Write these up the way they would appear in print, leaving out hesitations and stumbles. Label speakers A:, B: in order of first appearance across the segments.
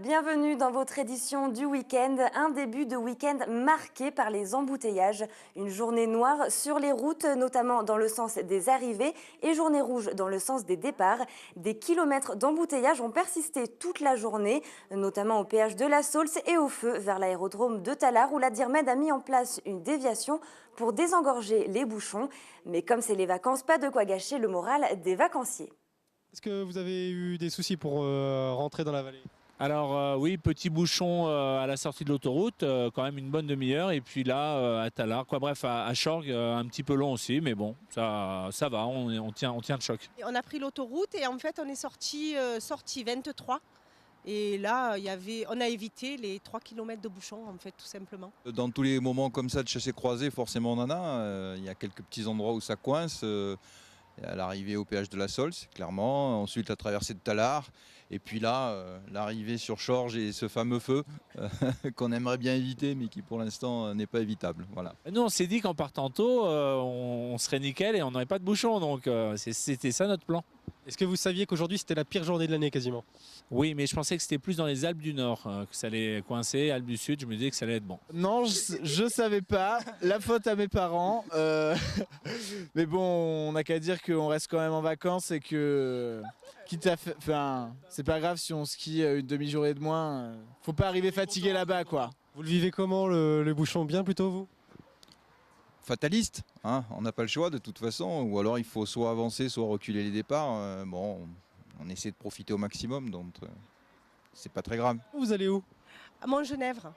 A: Bienvenue dans votre édition du week-end, un début de week-end marqué par les embouteillages. Une journée noire sur les routes, notamment dans le sens des arrivées, et journée rouge dans le sens des départs. Des kilomètres d'embouteillages ont persisté toute la journée, notamment au péage de la Saulce et au feu vers l'aérodrome de Tallard, où la DIRMED a mis en place une déviation pour désengorger les bouchons. Mais comme c'est les vacances, pas de quoi gâcher le moral des vacanciers.
B: Est-ce que vous avez eu des soucis pour rentrer dans la vallée?
C: Alors oui, petit bouchon à la sortie de l'autoroute, quand même une bonne demi-heure. Et puis là, à Tallard, quoi. Bref, à Chorgues, un petit peu long aussi. Mais bon, ça va, on tient le choc.
D: On a pris l'autoroute et en fait on est sorti 23. Et là, on a évité les 3 km de bouchons en fait, tout simplement.
E: Dans tous les moments comme ça de chassé-croisé, forcément on en a. Il y a quelques petits endroits où ça coince. À l'arrivée au péage de la Saulce, clairement. Ensuite, la traversée de Tallard. Et puis là, l'arrivée sur Chorges et ce fameux feu qu'on aimerait bien éviter, mais qui pour l'instant n'est pas évitable. Voilà.
C: Nous, on s'est dit qu'en partant tôt, on serait nickel et on n'aurait pas de bouchon. Donc c'était ça notre plan.
B: Est-ce que vous saviez qu'aujourd'hui c'était la pire journée de l'année quasiment?
C: Oui, mais je pensais que c'était plus dans les Alpes du Nord que ça allait coincer. Alpes du Sud, je me disais que ça allait être bon.
F: Non, je savais pas. La faute à mes parents. Mais bon, on n'a qu'à dire qu'on reste quand même en vacances et que enfin, c'est pas grave si on skie une demi-journée de moins. Faut pas arriver fatigué là-bas, quoi.
B: Vous le vivez comment le bouchon? Bien plutôt vous?
E: Fataliste, hein, on n'a pas le choix de toute façon. Ou alors il faut soit avancer, soit reculer les départs. Bon, on essaie de profiter au maximum, donc c'est pas très grave.
B: Vous allez où?
D: À Montgenèvre,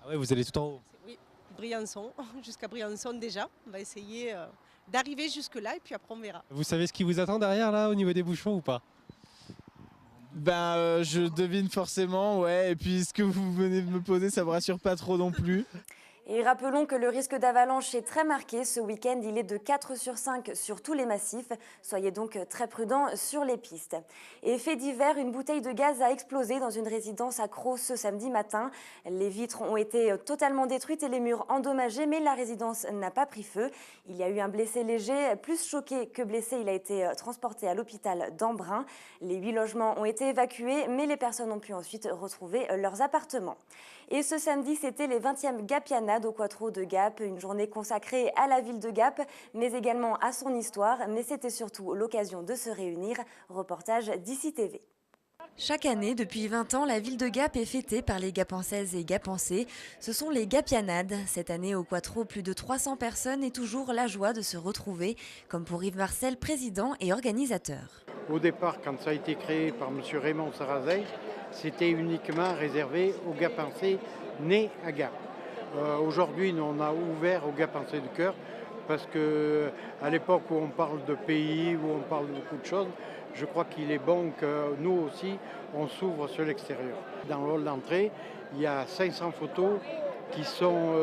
B: Ah ouais, vous allez tout en haut.
D: oui, Briançon, jusqu'à Briançon déjà. On va essayer d'arriver jusque-là et puis après on verra.
B: Vous savez ce qui vous attend derrière là au niveau des bouchons ou pas?
F: Ben, je devine forcément, ouais. Et puis ce que vous venez de me poser, ça me rassure pas trop non plus.
A: Et rappelons que le risque d'avalanche est très marqué. Ce week-end, il est de 4 sur 5 sur tous les massifs. Soyez donc très prudents sur les pistes. Et fait divers, une bouteille de gaz a explosé dans une résidence à Crau ce samedi matin. Les vitres ont été totalement détruites et les murs endommagés, mais la résidence n'a pas pris feu. Il y a eu un blessé léger, plus choqué que blessé. Il a été transporté à l'hôpital d'Embrun. Les 8 logements ont été évacués, mais les personnes ont pu ensuite retrouver leurs appartements. Et ce samedi, c'était les 20e Gapianades au Quattro de Gap, une journée consacrée à la ville de Gap, mais également à son histoire. Mais c'était surtout l'occasion de se réunir. Reportage d'ICI TV. Chaque année, depuis 20 ans, la ville de Gap est fêtée par les Gapençaises et Gapençais. Ce sont les Gapianades. Cette année, au Quattro, plus de 300 personnes et toujours la joie de se retrouver, comme pour Yves Marcel, président et organisateur.
G: Au départ, quand ça a été créé par M. Raymond Sarrazin, c'était uniquement réservé aux Gapençais nés à Gap. Aujourd'hui, nous, on a ouvert aux Gapençais du cœur parce qu'à l'époque où on parle de pays, où on parle de beaucoup de choses, je crois qu'il est bon que nous aussi, on s'ouvre sur l'extérieur. Dans le hall d'entrée, il y a 500 photos qui sont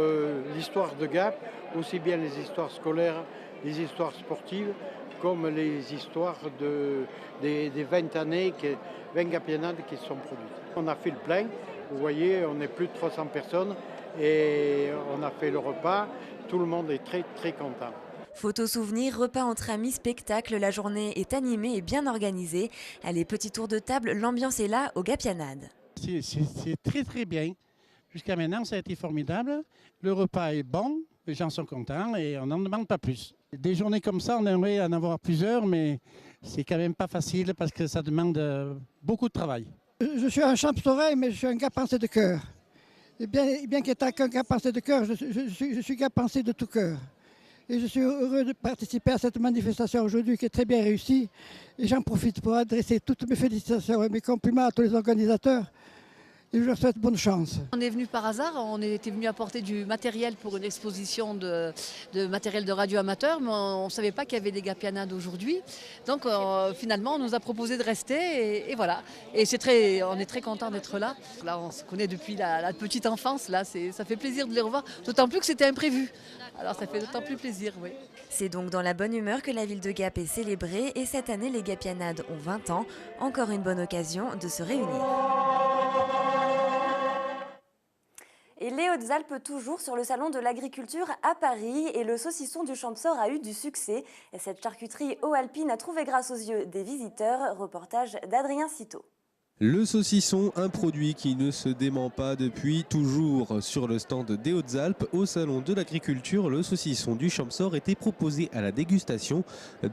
G: l'histoire de Gap, aussi bien les histoires scolaires, les histoires sportives, comme les histoires des 20 années, 20 Gapianades qui se sont produites. On a fait le plein, vous voyez, on est plus de 300 personnes et on a fait le repas, tout le monde est très très content.
A: Photos, souvenirs, repas entre amis, spectacles, la journée est animée et bien organisée. Allez, petit tour de table, l'ambiance est là aux Gapianades.
H: C'est très très bien. Jusqu'à maintenant, ça a été formidable. Le repas est bon, les gens sont contents et on n'en demande pas plus. Des journées comme ça, on aimerait en avoir plusieurs, mais c'est quand même pas facile parce que ça demande beaucoup de travail.
I: Je suis un champ-sauveil, mais je suis un Gapençais de cœur. Et bien qu'étant qu'un Gapençais de cœur, je suis Gapençais de tout cœur. Et je suis heureux de participer à cette manifestation aujourd'hui qui est très bien réussie. Et j'en profite pour adresser toutes mes félicitations et mes compliments à tous les organisateurs. Et je leur souhaite bonne chance.
J: On est venu par hasard, on était venu apporter du matériel pour une exposition de matériel de radio amateur, mais on ne savait pas qu'il y avait des Gapianades aujourd'hui. Donc finalement, on nous a proposé de rester et voilà. Et on est très contents d'être là. Là, on se connaît depuis la petite enfance, là, ça fait plaisir de les revoir, d'autant plus que c'était imprévu. Alors ça fait d'autant plus plaisir, oui.
A: C'est donc dans la bonne humeur que la ville de Gap est célébrée et cette année, les Gapianades ont 20 ans. Encore une bonne occasion de se réunir. Et les Hautes-Alpes toujours sur le salon de l'agriculture à Paris et le saucisson du Champsaur a eu du succès. Cette charcuterie haut alpine a trouvé grâce aux yeux des visiteurs. Reportage d'Adrien Citeau.
K: Le saucisson, un produit qui ne se dément pas depuis toujours. Sur le stand des Hautes-Alpes, au Salon de l'Agriculture, le saucisson du Champsaur était proposé à la dégustation.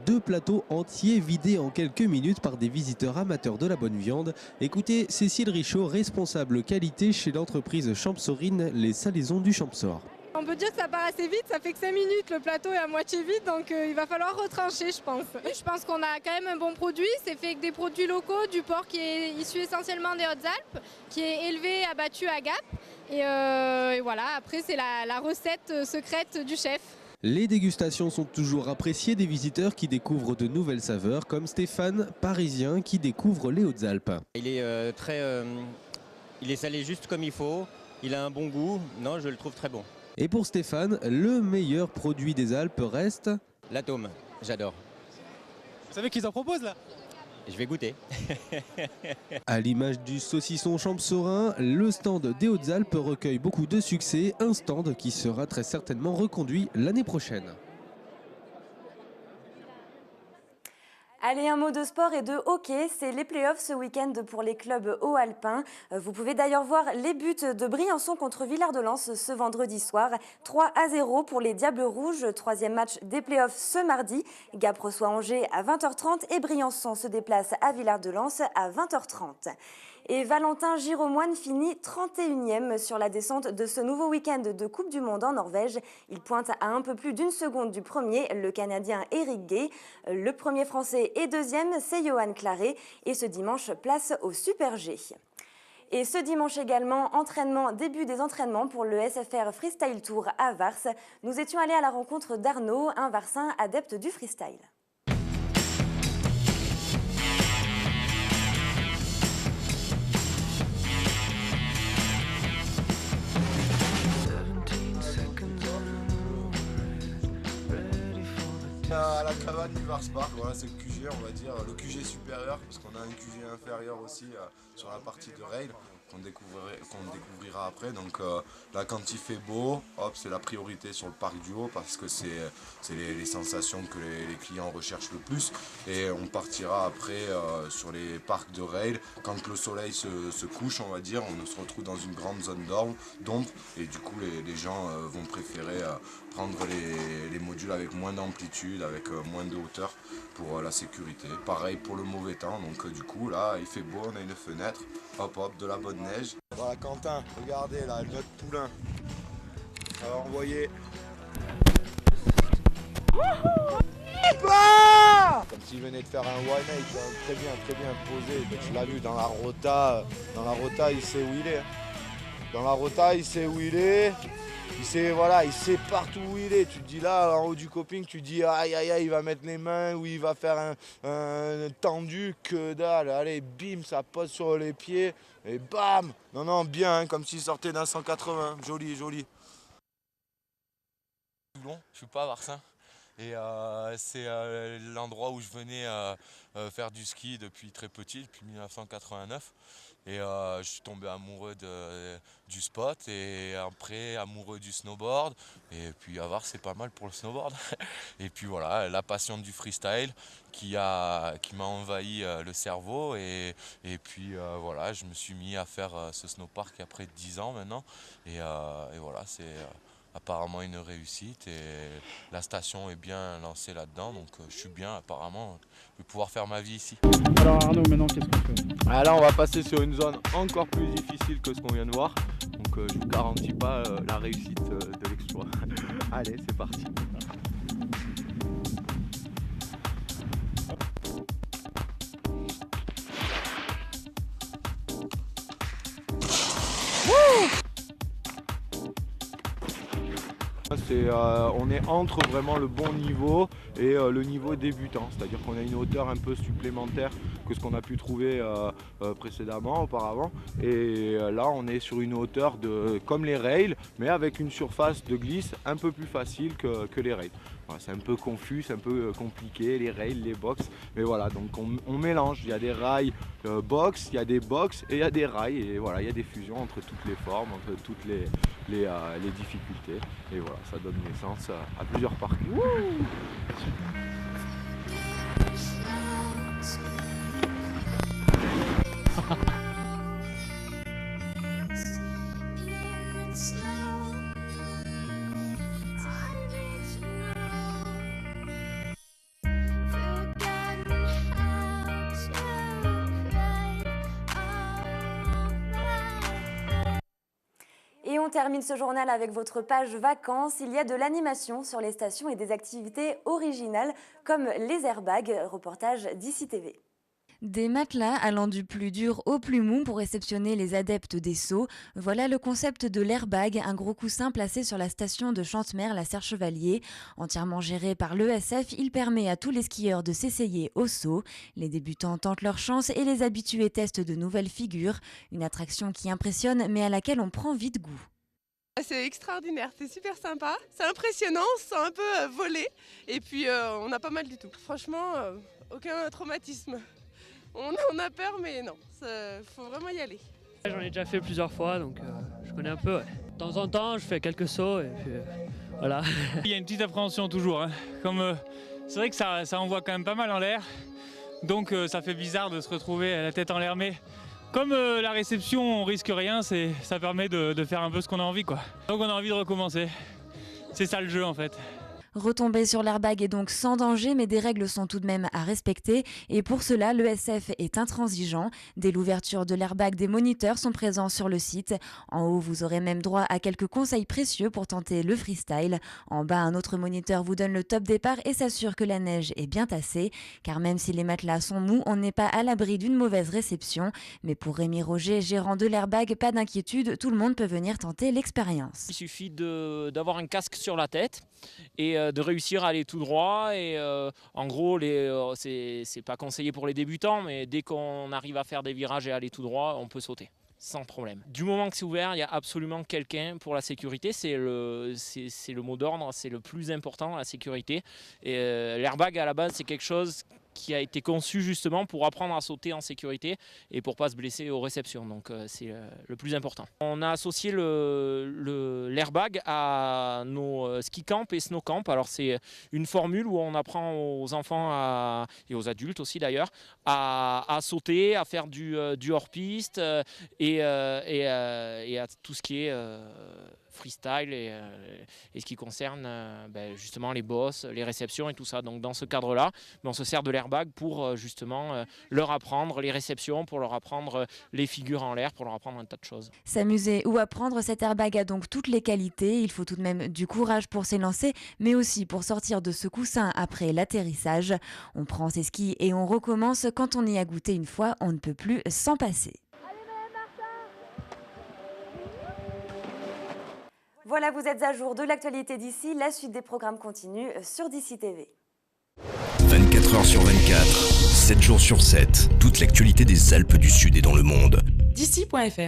K: 2 plateaux entiers vidés en quelques minutes par des visiteurs amateurs de la bonne viande. Écoutez Cécile Richaud, responsable qualité chez l'entreprise champsaurine Les Salaisons du Champsaur.
L: On peut dire que ça part assez vite, ça fait que 5 minutes, le plateau est à moitié vide, donc il va falloir retrancher, je pense. Je pense qu'on a quand même un bon produit, c'est fait avec des produits locaux, du porc qui est issu essentiellement des Hautes-Alpes, qui est élevé, abattu à Gap. Et voilà, après c'est la recette secrète du chef.
K: Les dégustations sont toujours appréciées des visiteurs qui découvrent de nouvelles saveurs, comme Stéphane, parisien, qui découvre les Hautes-Alpes.
M: Il est salé juste comme il faut, il a un bon goût, non, je le trouve très bon.
K: Et pour Stéphane, le meilleur produit des Alpes reste
M: l'atome, j'adore.
B: Vous savez qu'ils en proposent là?
M: Je vais goûter.
K: À l'image du saucisson champsaurin, le stand des Hautes-Alpes recueille beaucoup de succès, un stand qui sera très certainement reconduit l'année prochaine.
A: Allez, un mot de sport et de hockey, c'est les playoffs ce week-end pour les clubs haut-alpins. Vous pouvez d'ailleurs voir les buts de Briançon contre Villard-de-Lans ce vendredi soir. 3-0 pour les Diables Rouges, 3e match des playoffs ce mardi. Gap reçoit Angers à 20h30 et Briançon se déplace à Villard-de-Lans à 20h30. Et Valentin Giromoine finit 31e sur la descente de ce nouveau week-end de Coupe du Monde en Norvège. Il pointe à un peu plus d'une seconde du premier, le Canadien Eric Gay. Le premier Français et deuxième, c'est Johan Claré. Et ce dimanche, place au Super G. Et ce dimanche également, début des entraînements pour le SFR Freestyle Tour à Vars. Nous étions allés à la rencontre d'Arnaud, un Varsin adepte du freestyle.
N: À la cabane du Varspark, voilà, c'est le QG, on va dire, le QG supérieur, parce qu'on a un QG inférieur aussi sur la partie de rail qu'on découvrira après. Donc là, quand il fait beau, hop, c'est la priorité sur le parc du haut parce que c'est les sensations que les clients recherchent le plus. Et on partira après sur les parcs de rail. Quand le soleil se couche, on va dire, on se retrouve dans une grande zone d'ombre et du coup les gens vont préférer prendre les modules avec moins d'amplitude, avec moins de hauteur pour la sécurité. Pareil pour le mauvais temps, donc du coup là il fait beau, on a une fenêtre, hop hop, de la bonne neige. Voilà Quentin, regardez là, notre poulain. Ça va envoyer. Comme s'il venait de faire un one-eight, très bien posé. Tu l'as vu dans la rota, il sait où il est. Dans la rota, il sait où il est. Il sait partout où il est. Tu te dis là, en haut du coping, tu te dis aïe aïe aïe, il va mettre les mains ou il va faire un tendu, que dalle. Allez, bim, ça pose sur les pieds et bam. Non, bien, hein, comme s'il sortait d'un 180. Joli.
O: Toulon, je suis pas à Varsin. Et c'est l'endroit où je venais faire du ski depuis très petit, depuis 1989. Et je suis tombé amoureux du spot et après amoureux du snowboard. Et puis à Var, c'est pas mal pour le snowboard. Et puis voilà, la passion du freestyle qui m'a envahi le cerveau. Et puis voilà, je me suis mis à faire ce snowpark après 10 ans maintenant. Et voilà, c'est apparemment une réussite et la station est bien lancée là-dedans, donc je suis bien apparemment, je vais pouvoir faire ma vie ici.
P: Alors Arnaud, maintenant qu'est-ce qu'on fait?
Q: Alors on va passer sur une zone encore plus difficile que ce qu'on vient de voir, donc je vous garantis pas la réussite de l'exploit. Allez, c'est parti. On est entre vraiment le bon niveau et le niveau débutant, c'est-à-dire qu'on a une hauteur un peu supplémentaire que ce qu'on a pu trouver auparavant, et là on est sur une hauteur comme les rails, mais avec une surface de glisse un peu plus facile que les rails. Voilà, c'est un peu confus, c'est un peu compliqué, les rails, les box, mais voilà, donc on mélange, il y a des rails box, il y a des box et il y a des rails, et voilà, il y a des fusions entre toutes les formes, entre toutes les difficultés, et voilà, ça donne naissance à plusieurs parcs.
P: Wouh
A: termine ce journal avec votre page vacances. Il y a de l'animation sur les stations et des activités originales comme les airbags. Reportage d'ici TV.
R: Des matelas allant du plus dur au plus mou pour réceptionner les adeptes des sauts. Voilà le concept de l'airbag, un gros coussin placé sur la station de Chantemerle-la-Serre-Chevalier. Entièrement géré par l'ESF, il permet à tous les skieurs de s'essayer au saut. Les débutants tentent leur chance et les habitués testent de nouvelles figures. Une attraction qui impressionne mais à laquelle on prend vite goût.
S: C'est extraordinaire, c'est super sympa, c'est impressionnant, on se sent un peu volé et puis on a pas mal du tout. Franchement, aucun traumatisme. On a peur, mais non, il faut vraiment y aller.
T: J'en ai déjà fait plusieurs fois, donc je connais un peu. Ouais. De temps en temps, je fais quelques sauts et puis voilà.
U: Il y a une petite appréhension toujours. Hein. C'est vrai que ça envoie quand même pas mal en l'air, donc ça fait bizarre de se retrouver la tête en l'air. Mais comme la réception, on risque rien, ça permet de faire un peu ce qu'on a envie, quoi. Donc on a envie de recommencer. C'est ça le jeu en fait.
R: Retomber sur l'airbag est donc sans danger, mais des règles sont tout de même à respecter. Et pour cela, l'ESF est intransigeant. Dès l'ouverture de l'airbag, des moniteurs sont présents sur le site. En haut, vous aurez même droit à quelques conseils précieux pour tenter le freestyle. En bas, un autre moniteur vous donne le top départ et s'assure que la neige est bien tassée. Car même si les matelas sont mous, on n'est pas à l'abri d'une mauvaise réception. Mais pour Rémi Roger, gérant de l'airbag, pas d'inquiétude, tout le monde peut venir tenter l'expérience.
V: Il suffit d'avoir un casque sur la tête et de réussir à aller tout droit. Et en gros, c'est pas conseillé pour les débutants, mais dès qu'on arrive à faire des virages et aller tout droit, on peut sauter sans problème. Du moment que c'est ouvert, il y a absolument quelqu'un pour la sécurité. C'est le mot d'ordre, c'est le plus important, la sécurité. Et l'airbag à la base, c'est quelque chose qui a été conçu justement pour apprendre à sauter en sécurité et pour pas se blesser aux réceptions. Donc c'est le plus important. On a associé l'airbag à nos ski camp et snow camp. Alors c'est une formule où on apprend aux enfants et aux adultes aussi d'ailleurs à sauter, à faire du hors-piste et à tout ce qui est freestyle et ce qui concerne justement les bosses, les réceptions et tout ça. Donc dans ce cadre-là, on se sert de l'airbag pour justement leur apprendre les réceptions, pour leur apprendre les figures en l'air, pour leur apprendre un tas de choses.
R: S'amuser ou apprendre, cet airbag a donc toutes les qualités. Il faut tout de même du courage pour s'élancer, mais aussi pour sortir de ce coussin après l'atterrissage. On prend ses skis et on recommence. Quand on y a goûté une fois, on ne peut plus s'en passer.
A: Voilà, vous êtes à jour de l'actualité d'ici. La suite des programmes continue sur d'ici TV.
W: 24 heures sur 24, 7 jours sur 7, toute l'actualité des Alpes du Sud et dans le monde.
X: D'ici.fr